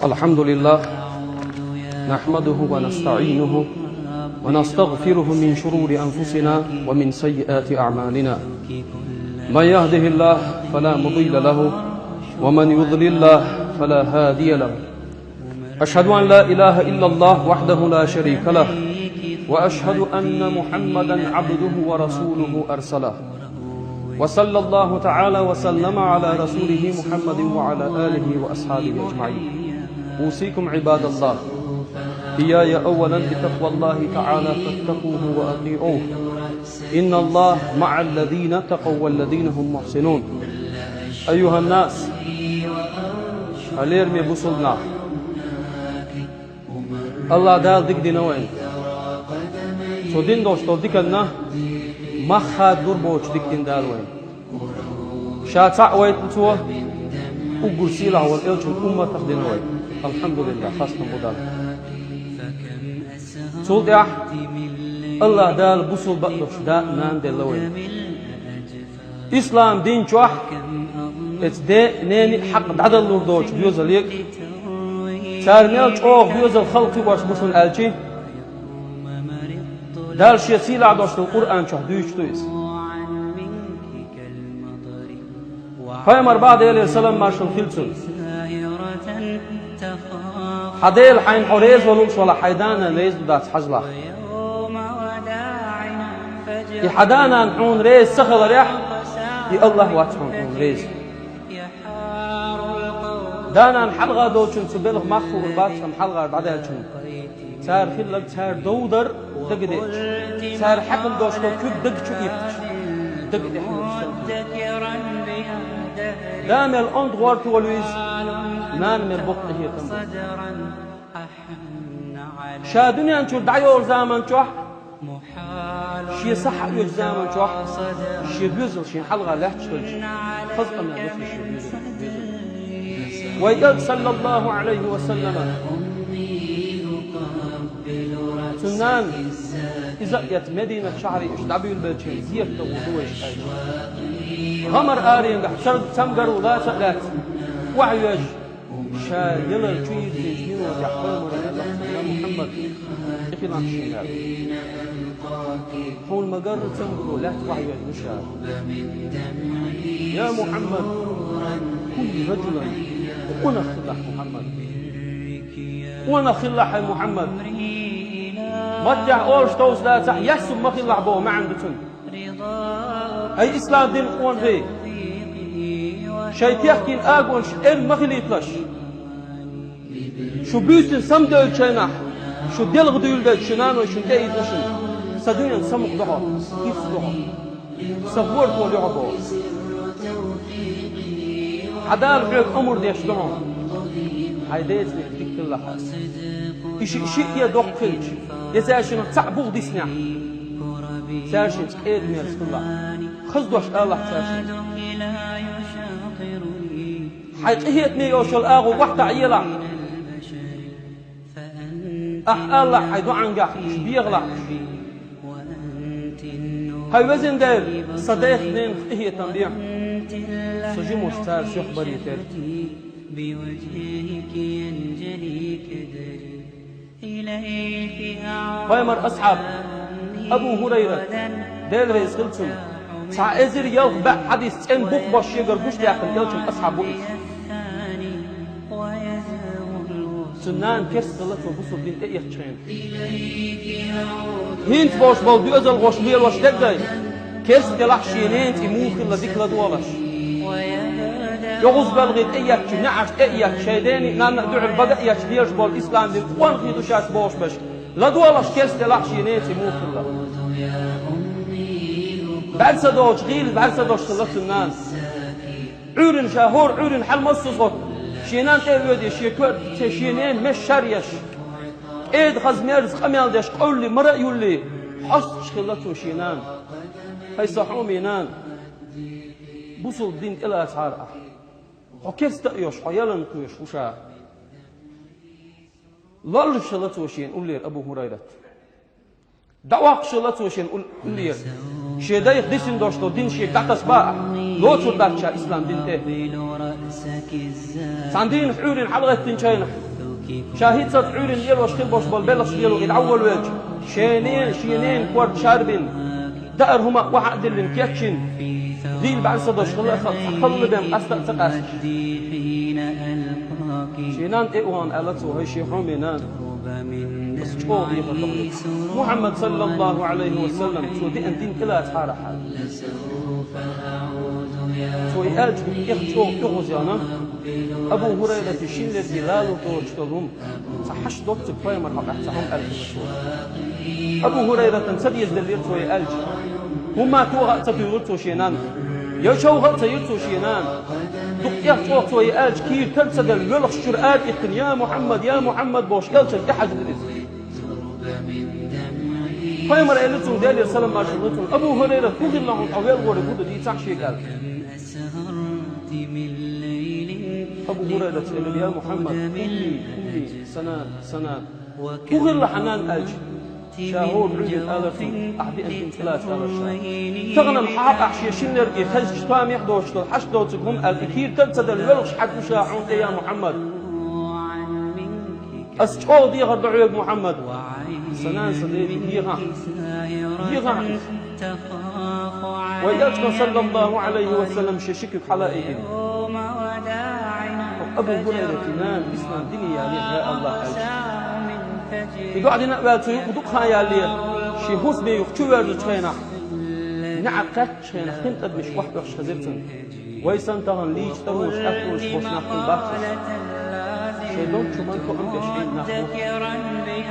الحمد لله نحمده ونستعينه ونستغفره من شرور أنفسنا ومن سيئات أعمالنا. من يهده الله فلا مضل له ومن يضلل الله فلا هادي له. أشهد أن لا إله إلا الله وحده لا شريك له وأشهد أن محمدا عبده ورسوله أرسله. وصلى الله تعالى وسلم على رسوله محمد وعلى آله وأصحابه أجمعين. أوصيكم عباد الله إياي أولا بتقوى الله تعالى فاتقوه وأطيعوه. إن الله مع الذين اتقوا والذين هم محسنون. أيها الناس أليرمي بوصلنا الله دال ديك دينوين سو دين دوشتو ديكنا مخاد دور بوش ديك دين دال وين شاتع ويت نتوه وقرسي له والإلجن أمة تخدينوين. الحمد لله خاصة بدال سول ديح الله دال بوصل بقلوش دا نان دي لوين إسلام دين جوح ات دي نيني حق دعدل لور دوش بيوزل يك تارميل جوح بيوزل خلقي واش بوصل الجي دال شي سيلا دوش القرآن جوح دوش تويس فايمر بعد عليه السلام ماشل خلصل حديل حين حريز ولوش ولا حيدانا ليز بدات حجلة يحدانا نحون ريز سخل ريح يا الله واتحون نحون ريز دانا نحلغة دوشن سبيلغ مخو والباتشم حلغة بعدها تشن سار خلق سار دودر دقديش سار حقل دوش لو كيب دق شو يفتش دقدي دام الأند غورت والويز نان من البقط هي تنبو شادوني أنشو دعيور زامن شوح شي صح يوج زامن شوح شي بيوزل شي حلقة لا تشتلش خزق من الوصل شي بيوزل ويقول صلى الله عليه وسلم سنان إذا يت مدينة شعري إيش دعبي البلشين زيف تغوضوش غمر آرين شرد سمقر ولا سألات وعيوش شا يلا تشوي تجمين ويحفل مرة يا محمد إخي لا تشينار حول مقر سمقر لا توعيوش مشار يا محمد كل رجلا وانا خلح محمد وانا خلح محمد مدح أولش توس لا تح يحسب ما خلح بو ما عندتن أي إسلام دين قوان فيه شيء تحكي الآقونش إن ما خلي يطلش شو بيوتن سمدل شينح شو دلغ ديول شنان وشو تأيد نشن سدنيا سمق ضحى كيف ضحى صفور طول يعبو حدار فيك أمر ديش ضحى هايديت لك الله شيء يدق فيك يزاشن تعبوغ دي سنع ساشن تقيد من رسول الله خزدوش الله ساشن حيقيتني يوشل آغو وحدة عيلا الله حيدو عنقح بيغلع هاي وزن دير صديق دين فقهية تنبيع سجي مستار شخبر يتر بوجهك ينجلي كدري إليك فايمر أصحاب أبو هريرة دير رئيس خلصم سعازر يوغ بق حديث ان بوك باش يقر بوش داخل يلتم أصحاب بوئيس سنان كيس دلت وبوصل دين ايه تشين هينت باش بول بيوزل غوش ميل واش دقاي كيس دلح شينين تموخ اللي ذيك لدولش يغوز بلغيت اياك نعش اياك شيديني نان دعو البقى اياك ديرش بول اسلام دين وان خيدو شاس بوش بش لدولش كيس دلح شينين تموخ اللي بعد صدوش غيل بعد صدوش طلقت الناس عورن شاهور عورن حل مصصوت شينان تيودي شيكور شينين مش شريش ايد خزميرز قميال ديش قول لي مرأ يولي حص شخلته شينان هاي صحوم ينان بوصل الدين الى اسعار وكيف تأيوش حيالا نقوش وشا لال شلته شين قول لي ابو هريرة دعواق شلته شين قول لي شيدايخ ديسن دوشتو دين شي داتس با لو ترداتشا إسلام دينته ساندين حورين حلغة تنشينا شاهد صد حورين يلو شخيل بوش بالبلش يلو يدعول وجه شينين كورد شاربين دائر هما واحد دلين كيتشن ذيل بعد صدوش خل بهم أستقاس شينان إيوان ألتو هاي شي حومينان بس شو محمد صلى الله عليه وسلم شو دي أن دين كلها تحارة حال شو يأج يخشو يغزيانا أبو هريرة الشين الذي لا لطوشتهم صحش دوت تبقى مرحب أحسهم ألف أبو هريرة تنسد يزدلير شو يأج هما توغا تطيرتو شينان يشو غلط يرتو شينان دقيق توق شو يأج كير تنسد الولخ شرآت يقن يا محمد بوش يلشل يحج الرزق فيمر إلتهم دالي سلام ما شغلتهم أبو هريرة كوغي الله أويل غوري بودو دي تحشي قال أبو هريرة قال يا محمد أمي سنة كوغي الله حنان أج شاهور عندي الآلتي أحدي أنتم ثلاث آلة تغنم حاق أحشي شنر يخز شتام يحدوشتو حشدوتكم الكثير تنسد الولغش حد مشاعون يا محمد أسجعو دي غردعوك محمد سنان صديقي يغا ويأتك صلى الله عليه وسلم ششك حلائه أبو هريرة كنان إسلام ديني يا الله يقعد نقبل يقدقها يا لي شي هوس بي يختو ورد تشينا نعقد تشينا كنت مش واحد وحش خزرتن ويسان تغن ليش تروش أكروش بوش نحن باكس شيلون شو منكو أم بشعين نحن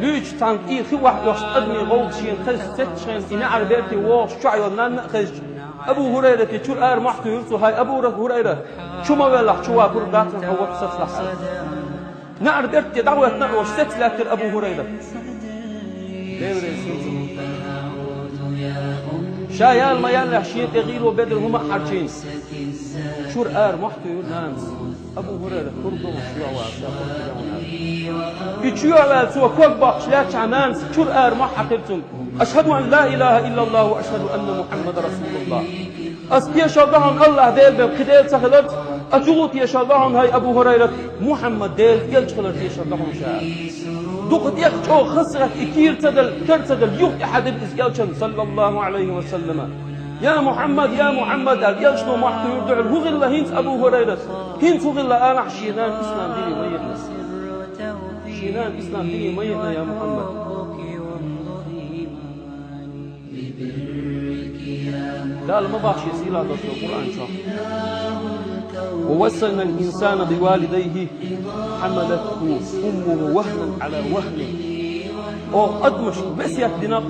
ليش تانك إيه خي واحد وحش أدمي غوض شين خز ست شين إنا عربيتي واش شعي ونان خز أبو هريرة تشور آر محتو يرسو هاي أبو هريرة شو ما بيلح شو واكور باتن هو بسس لحسن نعرف دعوة نعوش ست لكن أبو هريرة شايال ما يالله شيء تغيل وبدر هما حرشين شور آر محتو يونانس أبو هريرة كردو يتشيو على سوى كوك باقش لا تعنانس شور آر محترتم أشهد أن لا إله إلا الله وأشهد أن محمد رسول الله أسكي شرطهم الله ديل بقديل سخلت أجوت يشرطهم هاي أبو هريرة محمد ديل يلشخلت يشرطهم شاء دوقت يخشو خسرت إكير تدل يوك أحد الإسيالشن صلى الله عليه وسلم يا محمد اليلشنو محتو يردع الهغل هينس أبو هريرة هينس هغل أنا شينان إسلام ديني ميتنا شينان إسلام ديني ميتنا يا محمد لا ما باش يسيل هذا في القرآن شاء ووصلنا الإنسان بوالديه حملته أمه وهنا على وهن أو أدمش بس يكدنق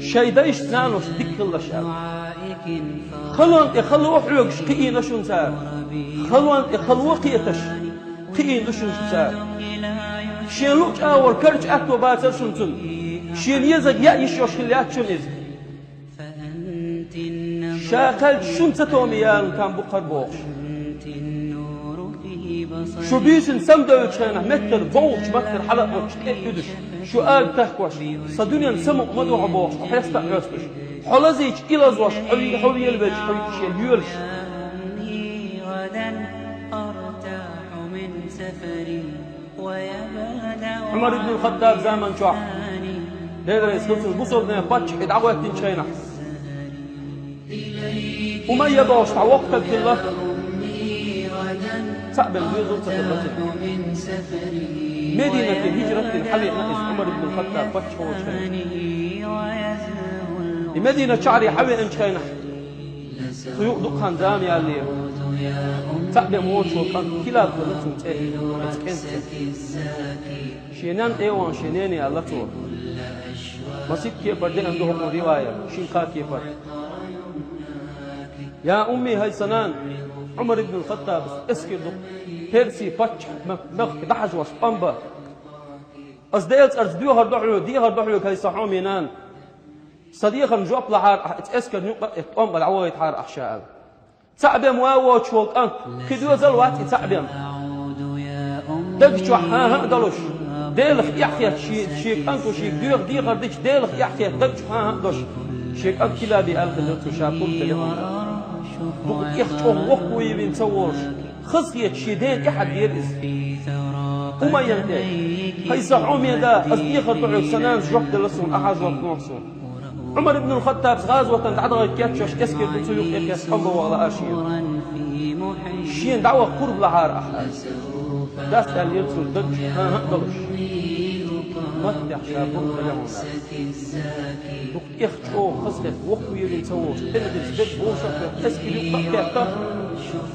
شي دايش نانوش دك الله شاب خلوان حلوك شقيين لشون سار خلوان قيتش قيين لشون سار شين لوك أول كرج أكتو باتر شنتن شين يزق يأيش يوشكليات شون يزق شاكل شون ستوميان كان بقر بوش شو بيسن سمدو يتشينه متر بوش متر حلق بوش كيدش شو قال تحكوش صدونيا سمق مدوع بوش وحيستا يوسبش حلزيج إلازوش حوي يلبج حوي يلبيولش عمر بن الخطاب زمن شاح لذا يسخلص البصر باتش ادعوة تنشينه وما يباش وقتك الله صعب الوزن تتبطل مدينة الهجرة حلق نقص عمر بن الخطاب فتح وشينا مدينة شعري حوي انشينا سيوق دقان دام يا اللي صعب موش وكان كلا قلتهم تأكنت شينان ايوان شينين يا الله تور مسيب كيفر دي عندهم رواية شينكا كيفر يا أمي هاي سنان عمر بن الخطاب اسكي دق ترسي فتح مخ دحج واسبامبا أصدقائي أرزديو هردعلو دي هردعلو كي صحوم ينان صديقا جواب لحار اسكر نقطة اتقام بالعوائي تحار أحشاء تعبم واو شوق كدو زل وقت تعبم دقشو ها دلوش ديلخ يحكي شيك أنكو شيك ديغ ديغر ديش ديلخ يحكي دكش ها دوش شيك أنك لا بألغ اللي تشاكل تلهم دوك يخطوه وقوي بين تورش خصية شيدين أحد يرز وما ينتهي هاي صحوم يدا أصديق الطعوك سنان جوحد لسون أحد وقت نحسون عمر بن الخطاب غازوة تعدغ كاتشوش كسكر بتسويق إخيس حبه وغلا أشير شين دعوة قرب لعار أحد داست قال يرسل دج ها دلش مفتح شابون تلهم دوك إخشو خصية وقوي بين تورش تندس دج بوشك تسكر يبقى كاتر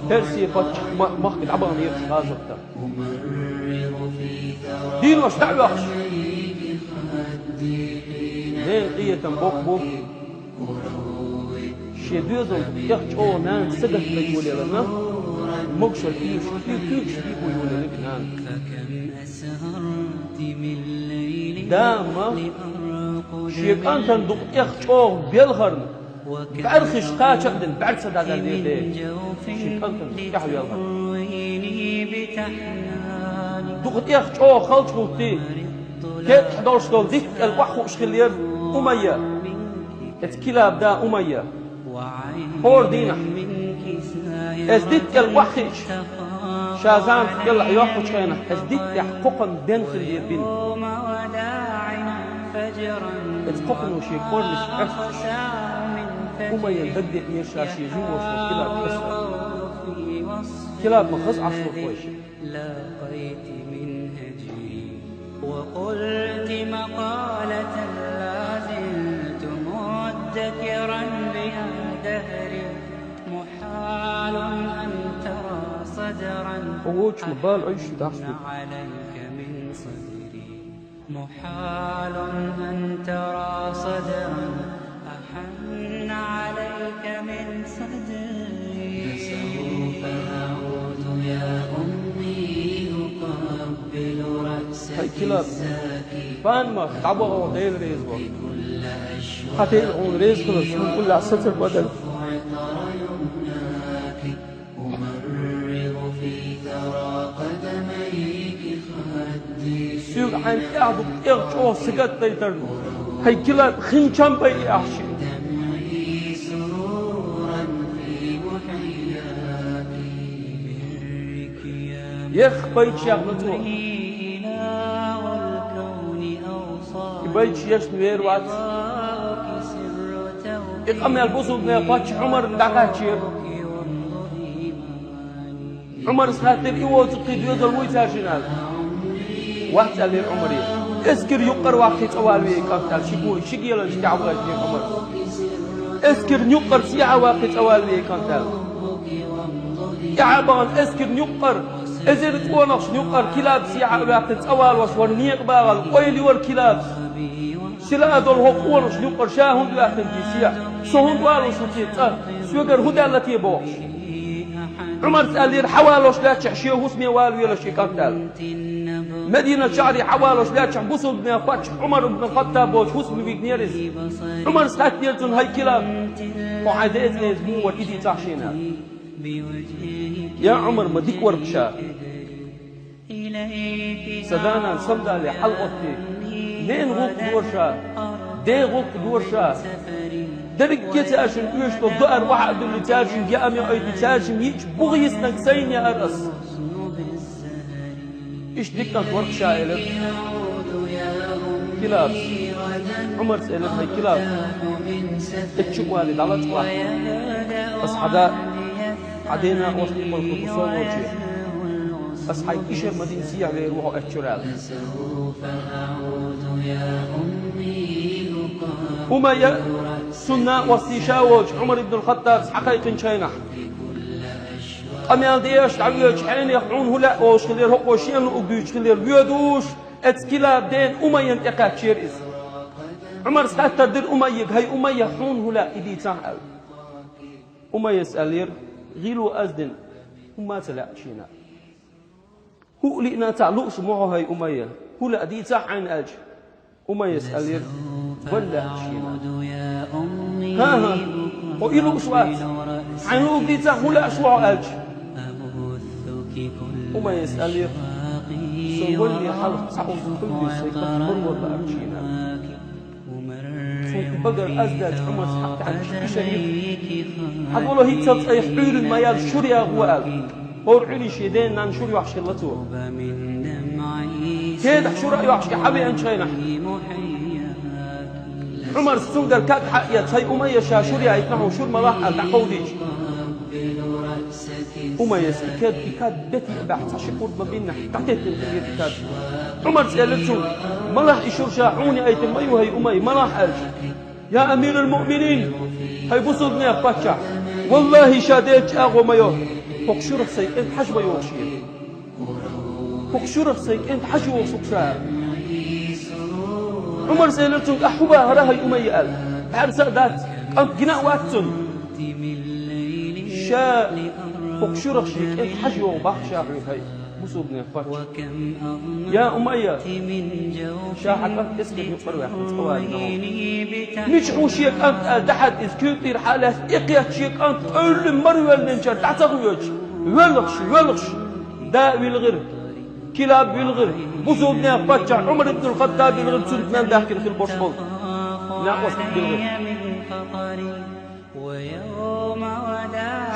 ترسي فتش مخبط عبغن يرش غازوة دين وش دعوة دين قية بوك بوك شديدون يخشوا نان سدف بيولي لنا مقشر إيش كيف بيولي لنا داما شيب أنت ندق يخشوا بيلغرن بعرخش قاچدن بعرسد هذا اللي شيب أنت يحو يلغرن دق يخشوا خلطوا تي كيف 11 دول ديك الوحو اشخلير أمية اتكلاب دا أمية هور دينا ازديك الوحش شازان يلا يوحو شخينا ازديك يحقوقن دين خلير بين اتقوقن وشي كورنش عرفش أمية بدأ يشاشي جوش وكلاب كسر كلاب مخص عصر خوش وقلت مقالة لا زلت مدكرا بها دهري محال أن ترى صدرا أحن عليك من صدري محال أن ترى صدرا أحن عليك من صدري سوف أعود يا أمي أقبل هاي كلاب فان ما تعبوا غير ريزوا حتى يلعون ريز خلص من كل عصة البدن سيوك عن يعبد يغشوه سقط تيتر هاي كلاب خنشان بي أحشي يخ بيت شاق نتوه بيت يشن وير وات إقام يلبسوا بنا فاتش عمر دعكاتشير عمر سهاتر إيوه تقيد يوزر ويتاشنال واحد قال لي عمري اسكر يقر واحد سوال ويا كابتال شيكوي شيكيلا شتعوغا شيخ عمر اسكر يقر سيعة واحد سوال ويا كابتال يا عبان اسكر يقر إذا تقولش نقر كلاب سيعة واحد سوال وصور نيق باغل قويلي والكلاب سلا دول هقولش نقر شاهون واحد بيسيع سهون والوش وتيتا سوغر هدا التي بوش عمر سأل لي حوالوش لا تشحشيه واسمي والوي ولا شي كابتال مدينة شعري حوالوش لا تشحبسوا بنا فاتش عمر بن الخطاب وش واسمي بيكنيرز عمر سحت نيرتون هاي كلاب وعادات نيزمو والإيدي تحشينا يا عمر ما ديك ورقشا سدانا صمدا لحلقتي لين غوك دورشا دي غوك دورشا درك يتاشن يشتو الضئر واحد اللي تاشن يا أمي أيدي تاشن يج بغيس نكسين يا أرس إيش ديك كانت ورقشا إلك كلاب عمر سألت هاي كلاب اتشو والد على تطلع بس حدا عدينا وسط الملك بصوتي بس حي إيش مدين سيع غير وهو أشرال وما يا سنة واستشاوج عمر بن الخطاب حقيقة شينح أميال ديش تعويج حين يقعون هلا وش خلير هو وشين وبيج خلير بيدوش اتكلاب دين أمية يقع شيرز عمر ساتر دير أمية هاي أمية حون هلا إدي تعال أمية سألير غيلو أزدن وما تلا شينا هو لقنا تعلقش معه هاي أمية هو لا دي عين أج أمية سألير ولا شينا ها وإلو شوات عين لوك دي هو لا شوع أج أمية سألير سيولي حلق سعود كل سيكفر وبأرشينا بقر أزداد عمر حتى عن شريف حد والله هي تصيح عير الميال شريا غوال ورعلي شيدين نان شري وحش اللتو كيد حشورا يوحش حبي أن شينا عمر السنقر كاد حقيت هاي أمية شاشوريا يتنحو شور ملاح التعقوديش أمية إكاد بيتي أباح تشقود ما بيننا تعتيت الخير إكاد عمر سألته ملاح إشور شاعوني أيتم أيوه هاي أمية ملاح ألش يا أمير المؤمنين هاي بصدني أفتشع والله شاديت أغو ميو فقشرف سيك أنت حجبة يوشير فقشرف سيك أنت حجبة وصقشار عمر سألته أحبا هراها أمية قال عرسا ذات أنت جناء واتسن شاء فقشرف سيك أنت حجبة وبحشا هاي بصدني أفتشع يا أمية شاحك أنت اسكت يقبر واحد مش عوشيك أنت دحد إذ حالة إقيت شيك أنت أول مرة النجار تعتقويش ولغش داء بالغر كلاب بالغر بصدني أفتشع عمر بن الخطاب بالغر سنتنا داخل في البرشبول ناقص بالغر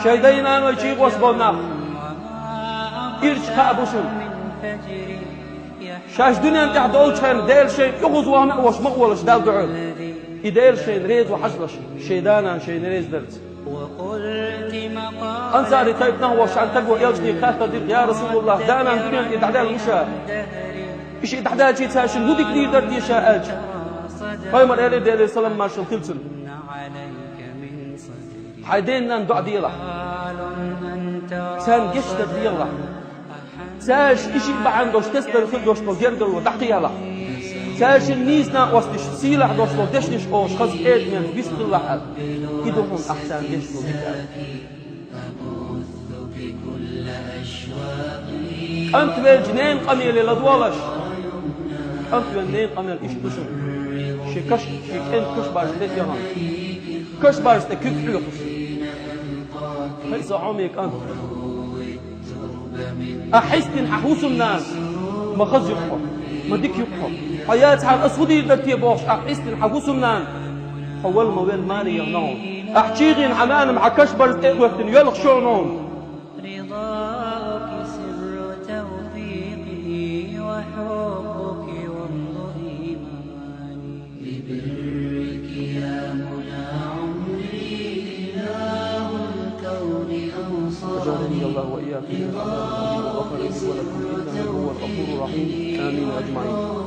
شايدين أنا وشيك وصبونا إيرش كابوسن شاش دنيا انت عدول شين ديل شين يغوز وانا وش مغولش دال دعول إديل شين ريز وحشلش شيدانا شين ريز درت أنصاري طيب نهوش عن تقوى يلجني خاطة دير يا رسول الله دانا دنيا انت دعدال المشاة إيش دعدال شي تاشن هو بكني درت يشاء أج فايمر إلي ديلي سلام مارشل خلصن حيديننا ندع ديلا سان قشتر ديلا ساش إشي بعندوش تستر في دوش بالجردل ودقيا له ساش النيزنا وستش سيلح دوش بالدشنش أوش خز إيد من بسم الله حل كدهم أحسن جشنو بكار أنت بالجنين قميل لدوالش أنت بالجنين قميل إيش بشر شكش شكين كش بارستيت يهان كش بارستيت كيف حلقس هيس عميك أنت أحس إن حوس الناس ما خز يقفر ما ديك يقفر حياة على الأسودي درتي بوش أحس إن حوس الناس حول مويل مالي يغنون أحشيغين حمان مع كشبر وقت يلغ شعنون رضاك سر توفيقي وحبك وامض إيماني ببرك يا منى عمري إله الكون أوصاني أجعلني الله وإياكم من الأمر وغفر لي ولكم إنه هو الغفور الرحيم آمين أجمعين